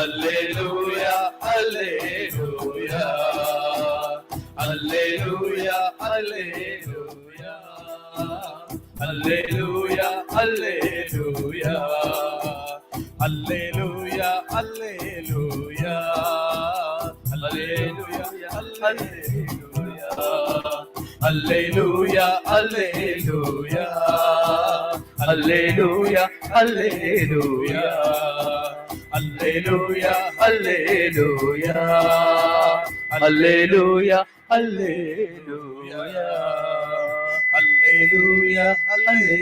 Alleluia, alleluia. Alleluia, alleluia. Alleluia, alleluia. Alleluia, alleluia. Alleluia, alleluia. Alleluia, alleluia. Alleluia, alleluia. Alleluia, alleluia. Alleluia, alleluia.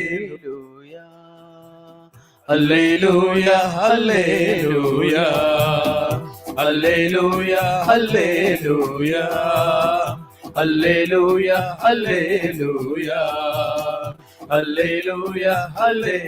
Alleluia, alleluia. Alleluia, alleluia. Alleluia, alleluia. Alleluia, alleluia. Alleluia, alleluia.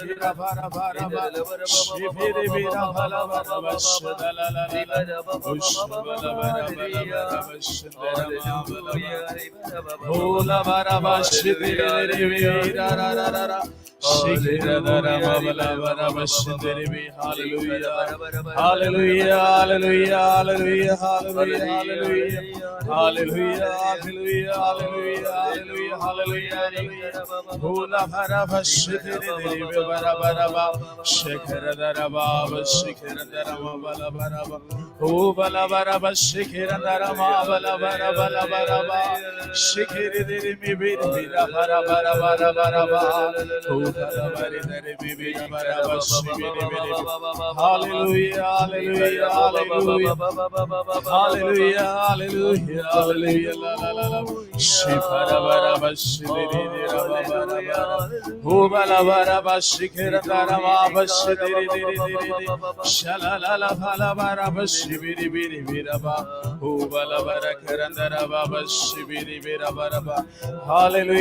Alleluia, alleluia.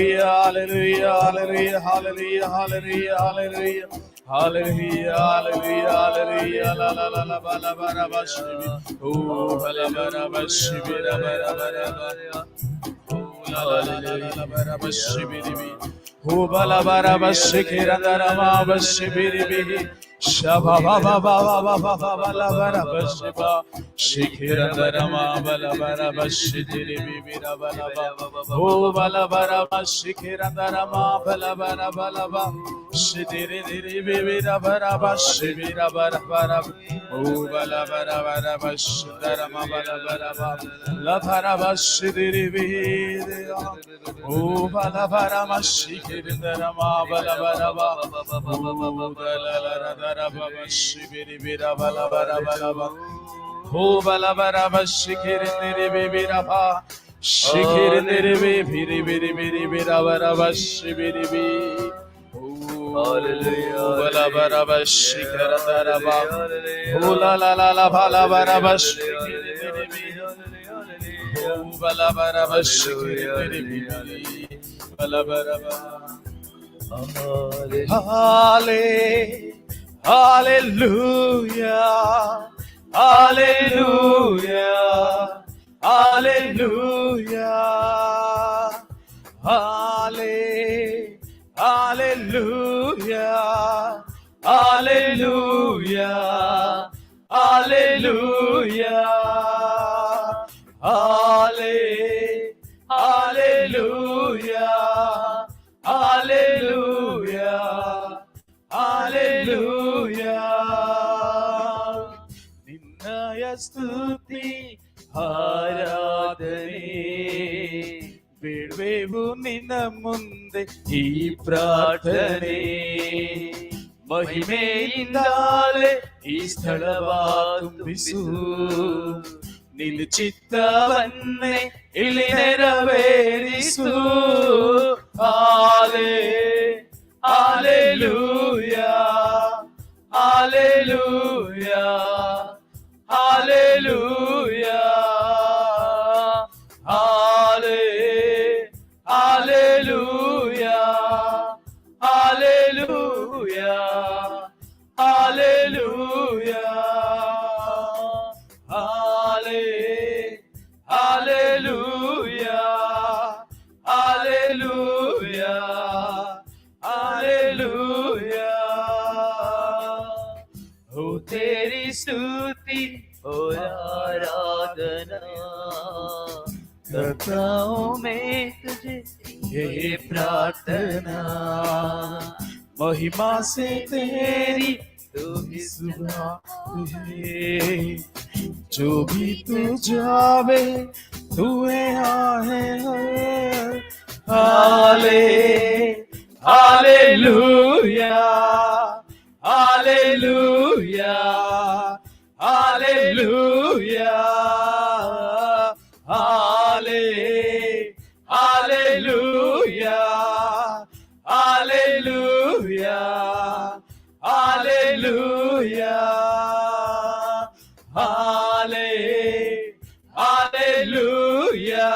Alleluia, alleluia, alleluia. Hallelujah, hallelujah, hallelujah, ಸ್ತುತಿ ಆರಾಧನೆ ಬೇಡ್ವೆವು ನಿನ್ನ ಮುಂದೆ ಈ ಪ್ರಾರ್ಥನೆ ಮಹಿಮೆಯಿಂದಾಲೆ ಈ ಸ್ಥಳವ ತುಂಬಿಸು ನಿನ್ನ ಚಿತ್ತವನ್ನೇ ಇಲ್ಲಿ ನೆರವೇರಿಸು. Hallelujah hallelujah hallelujah hallelujah hallelujah hallelujah hallelujah hallelujah hallelujah. हो तेरी स्तुति हो आराधना करता हूँ मैं तुझे ये प्रार्थना. महिमा से तेरी तू ही सुबह है, जो भी तू जावे तू आहे. Hallelujah hallelujah hallelujah hallelujah hallelujah hallelujah hallelujah hallelujah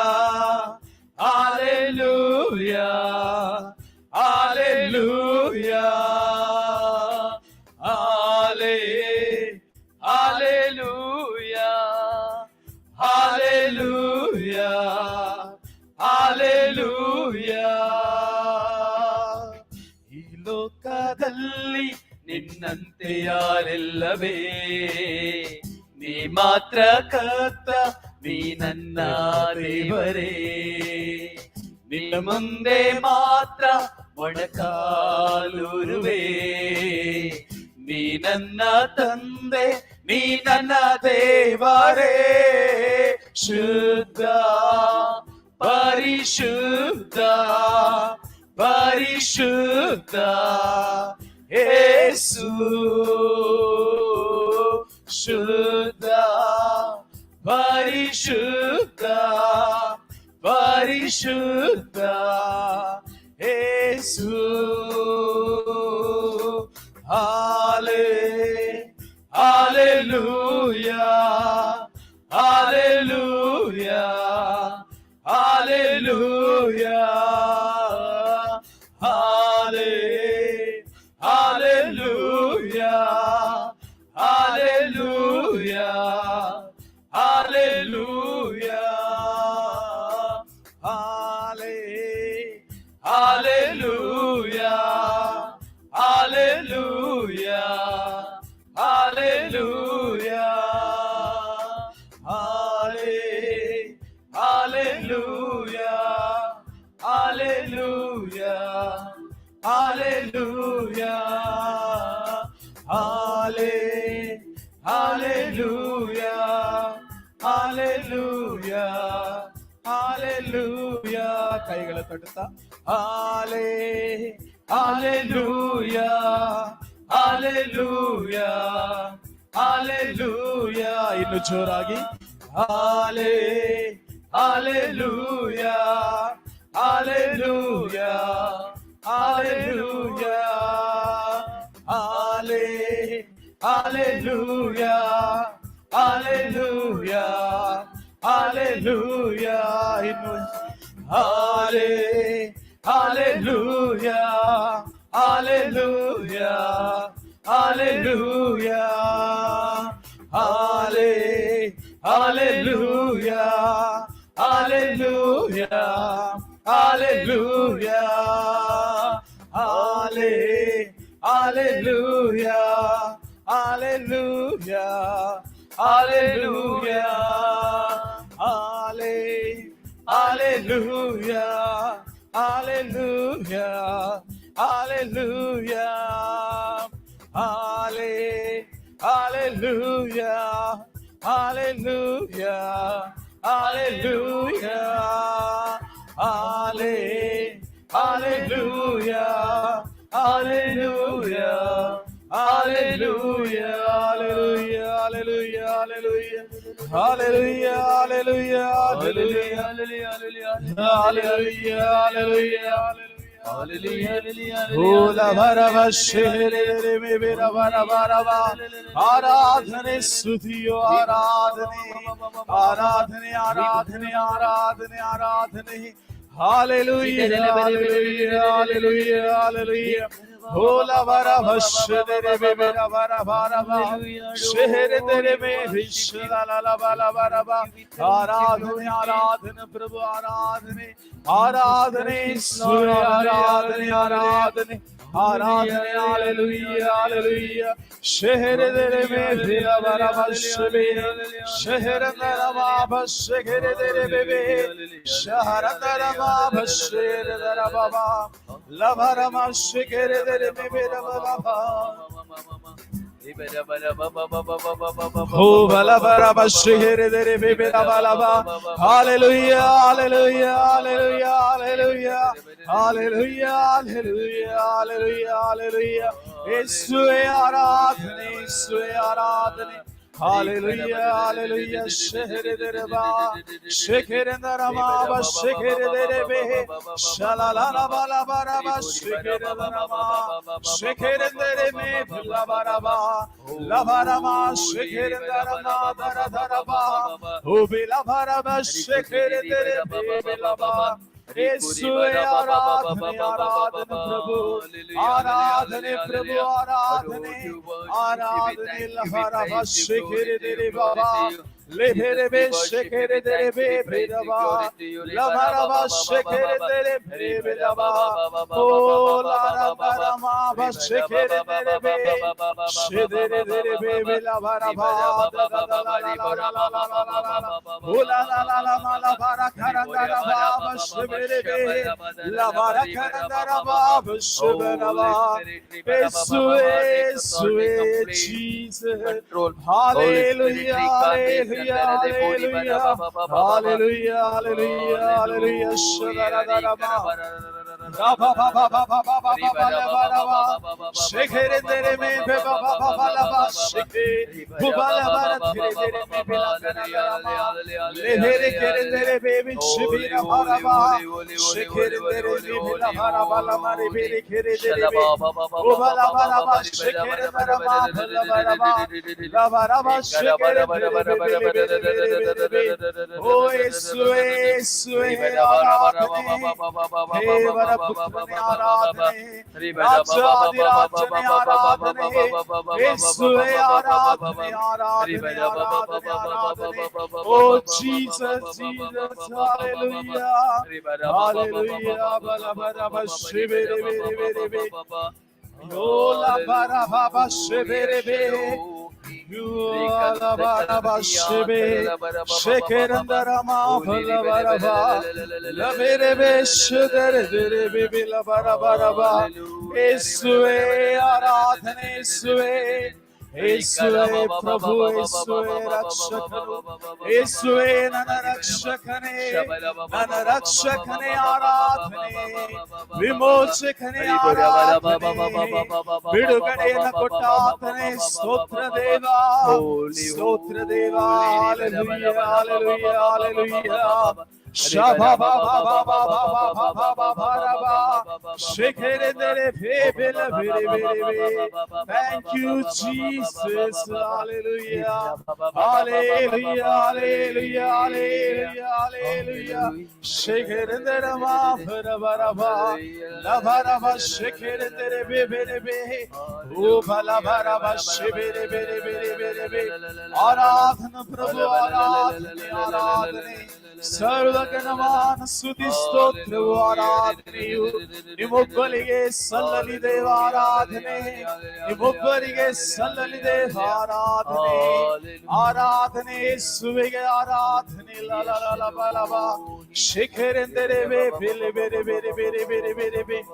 hallelujah hallelujah hallelujah hallelujah. ಈ ಲೋಕದಲ್ಲಿ ನಿನ್ನಂತೆ ಯಾರಿಲ್ಲವೇ, ನೀ ಮಾತ್ರ ಕರ್ತ, ನೀ ನನ್ನ ದೇವರೇ. ನಿನ್ನ ಮುಂದೆ ಮಾತ್ರ ಮೊಣಕಾಲೂರುವೆ, ನೀ ನನ್ನ ತಂದೆ, ನೀ ನನ್ನ ದೇವರೇ. ಶುದ್ಧ ಪರಿಶುದ್ಧ ಪರಿಶುದ್ಧ ಯೇಸು, ಶುದ್ಧ ಪರಿಶುದ್ಧ ಪರಿಶುದ್ಧ Yesu. Hallelujah hallelujah hallelujah hallelujah hallelujah hallelujah hallelujah hallelujah hallelujah hallelujah hallelujah hallelujah hallelujah hallelujah hallelujah. ಕೈಗಳ ತಟ್ಟುತ್ತಾ ಹಾಲೆಲೂಯಾ ಹಾಲೆಲೂಯಾ ಹಾಲೆಲೂಯಾ. ಇನ್ನು ಜೋರಾಗಿ hallelujah hallelujah hallelujah hallelujah hallelujah hallelujah. ಇನ್ನು hallelujah hallelujah hallelujah hallelujah hallelujah hallelujah hallelujah hallelujah hallelujah hallelujah hallelujah hallelujah hallelujah hallelujah hallelujah hallelujah hallelujah hallelujah hallelujah hallelujah, hallelujah, hallelujah, hallelujah, hallelujah, hallelujah. Ola baraba şehre me bera bara bara ba. Aradhane studiyo aradhane, aradhane, aradhane, aradhane, aradhane. Hallelujah, hallelujah, hallelujah, hallelujah. Ola baraba şehre me bera bara bara ba. Şehre dere me vishla la la bara bara ba. Aradhane, aradhane, Prabhu aradhane. Aradhane, Surya aradhane, aradhane, aradhane, hallelujah, hallelujah. Şehirlere mevla barabashbe, şehirlere mabashgere bebe, şehirlere mabashgere baba, la baramashgere bebe baba. Oh, balabara şehirleri bebe balaba. Hallelujah, hallelujah, hallelujah, hallelujah, hallelujah, hallelujah, hallelujah, hallelujah. Yesue aradhane, Yesue aradhane. Hallelujah, hallelujah, şehirleri ba, şekerendara ma, şekerleri be, şalalala balabara ba, şekerendara ma, şekerendere me, labara ba, labara ma, şekerendara ma, dara dara ba, ubi labara ba, şekerendere be, laba. Yesue aradhane, aradhane Prabhu, aradhane Prabhu, aradhane, aradhane labara ba, şekerleri baba. Lebere be şekere dere be bedava, lamara ba şekere dere be bedava, o lara lara ma ba şekere dere be, şedere dere be belavara ba, da da da la la la la la la la la, o la la la la ma la bara karandara ba ba şebere be, la bara karandara ba ba şebere ba, Yesue Yesue Jesus, hallelujah, hallelujah. Hallelujah, hallelujah, hallelujah, hallelujah, shalaradama. Raba ba ba ba ba ba ba ba ba la ba la ba. Şekere dere me be ba ba ba ba la ba şeke. Bu ba la ba la dere dere me be la kana la ma. Lehere kere dere be be şibira ba la ba. Şekere dere me be la ba la ba la ma re be kere dere be. Bu ba la ba şekere dere ma ba la ba la ba. La ba la ba şekere dere be. Oh Yesue Yesue aradhane. Putrane aradhane, Rajadi Rajane aradhane, Yesue aradhane, aradhane, aradhane, aradhane. Oh Jesus, Jesus, hallelujah, hallelujah, balabara bashibere bere bere be, yola bara baba shibere be. Yola bara bashbe, shekerandara ma bala bara ba, la mere be shedere dere be la bara bara ba, Yesue aradhane Yesue. Yesue Prabhu, Yesue Rakshakanu, Yesue Nanarakshakane, Nanarakshakane aradhane, Vimochakane aradhane, Vidugane nakotatane, Stotra Deva, Stotra Deva, Hallelujah, Hallelujah, Hallelujah. Shaba ba ba ba ba ba ba ba ba ba ba ba. Shekere dere be be la be be be. Thank you, Jesus. Hallelujah. Hallelujah. Hallelujah. Hallelujah. Hallelujah. Shekere dere ma bara bara ba. La bara ba shekere dere be be be. O bala bara ba shebere be be be be. Aradhana Prabhu, aradhane, aradhane. Sarvaganaman Sudhi Stotra Aradhane, Nimobbalige Sallali Deva Aradhane, Nimobbalige Sallali Deva Aradhane, Aradhane Suvige Aradhane, la la la la ba la ba, Shikarendere be bele bere bere bere bere bere be,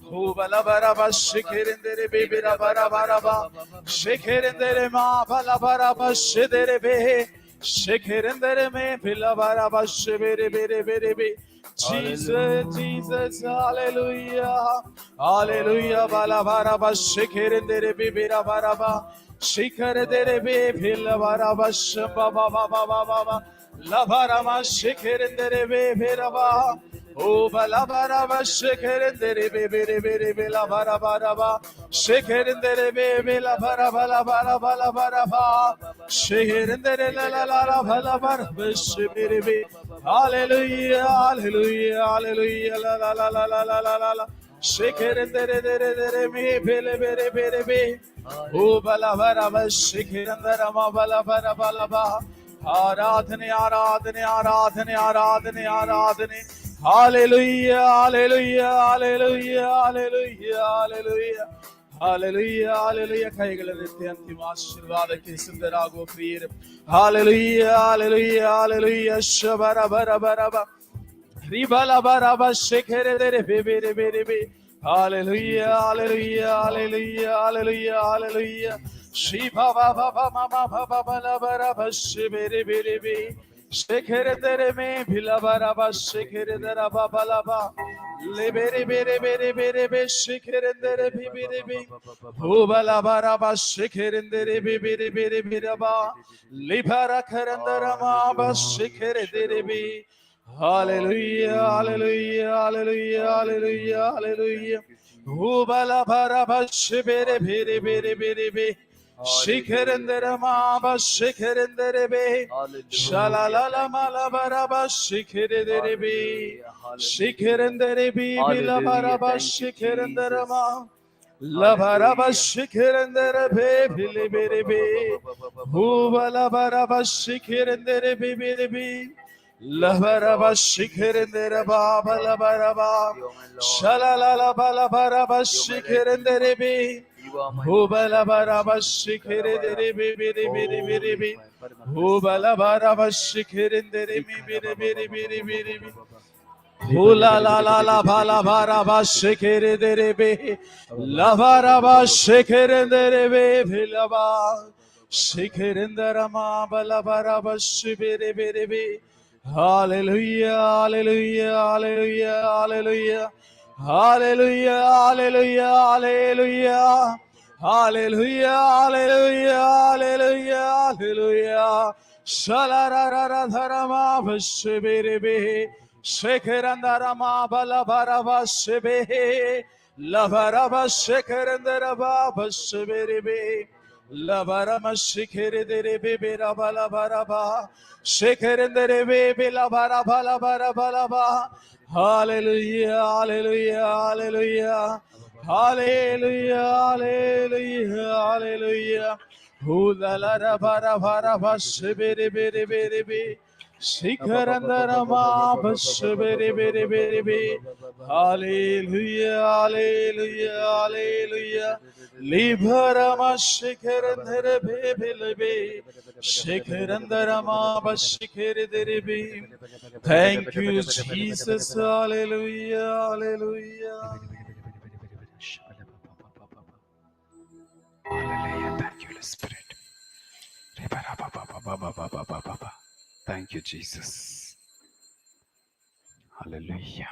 Hu bala bara ba Shikarendere be bera bara bara ba, Shikarendere ma bala bara ba shedere be. Shekerendere me pilabara bashe bere bere bere be. Jesus, Jesus, hallelujah, hallelujah. Balabara bashe kerendere be bera bara ba. Shikere dere be pilavara basha ba ba ba ba ba ba ba. Lavarama shikere dere be pilava. O balabara ba shikere dere be be be be lavara bara ba. Shikere dere be be lavara bara bara bara bara ba. Shikere dere la la la la bara bara ba shibere be. Hallelujah, hallelujah, hallelujah, la la la la la la la la. Shikere dere dere dere me bele bere bere be. O balavara ba shikere dere ma balavara balaba. Aradhane, Aradhane, Aradhane, Aradhane, Aradhane. Hallelujah, hallelujah, hallelujah, hallelujah, hallelujah. Hallelujah, hallelujah. ಕೈಗಳ ರೀತಿ ಅಂತಿಮ ಆಶೀರ್ವಾದಕ್ಕೆ ಸಿದ್ಧರಾಗುವ ಪ್ರಿಯರೇ. Hallelujah, hallelujah, hallelujah. ಶಬರ ಬರ ಬರ ಬ. Ribala bara ba shekere dere be be be be be. Hallelujah, hallelujah, hallelujah, hallelujah, hallelujah. Shiva ba ba ba ma ma ba ba ba la bara ba shibere be be be. Shekere dere me bila bara ba shekere dere ba ba la ba. Le bere bere bere bere be shekere dere be be be. Ho ba la bara ba shekere dere be be be be ba. Libara karandara ma ba shekere dere be. Hallelujah, hallelujah, hallelujah, hallelujah, hallelujah. Ubala bara bashibere bere bere bere be. Shikerendere ma bashikerendere be. Shalalala malabara bashikerendere be. Shikerendere be bila bara bashikerendere ma. La bara bashikerendere be bile bere be. Ubala bara bashikerendere be bere be. Labaraba shikerendere baba labaraba shalalala balabaraba shikerendere bi hubalabaraba shikerendere bi biri biri biri bi hubalabaraba shikerendere mi biri biri biri biri bi hula la la la balabaraba shikerendere bi labaraba shikerendere bi bilaba shikerendere ma balabaraba shibiri biri bi. Hallelujah, hallelujah, hallelujah, hallelujah. Hallelujah, hallelujah, hallelujah. Hallelujah, hallelujah, hallelujah, hallelujah. Shalarara dharama vashibiribi. Shekerandarama balabarava shibihi. Lavarava shekarandarava vashibiribi. Lavarama shikere bebe rabalabaraba. Shekere bebe labarabalabaraba. Hallelujah, hallelujah, hallelujah. Hallelujah, hallelujah, hallelujah. Hula la bara bara bashibere bere bere be. Shikarandarama bashibere bere bere be. Hallelujah, hallelujah, hallelujah. Libharama shikarandhara bebelebe. Shikarandarama bashikere. Thank you, Jesus. Hallelujah, hallelujah. Hallelujah. Thank you, Holy Spirit. Thank you, Jesus. Hallelujah.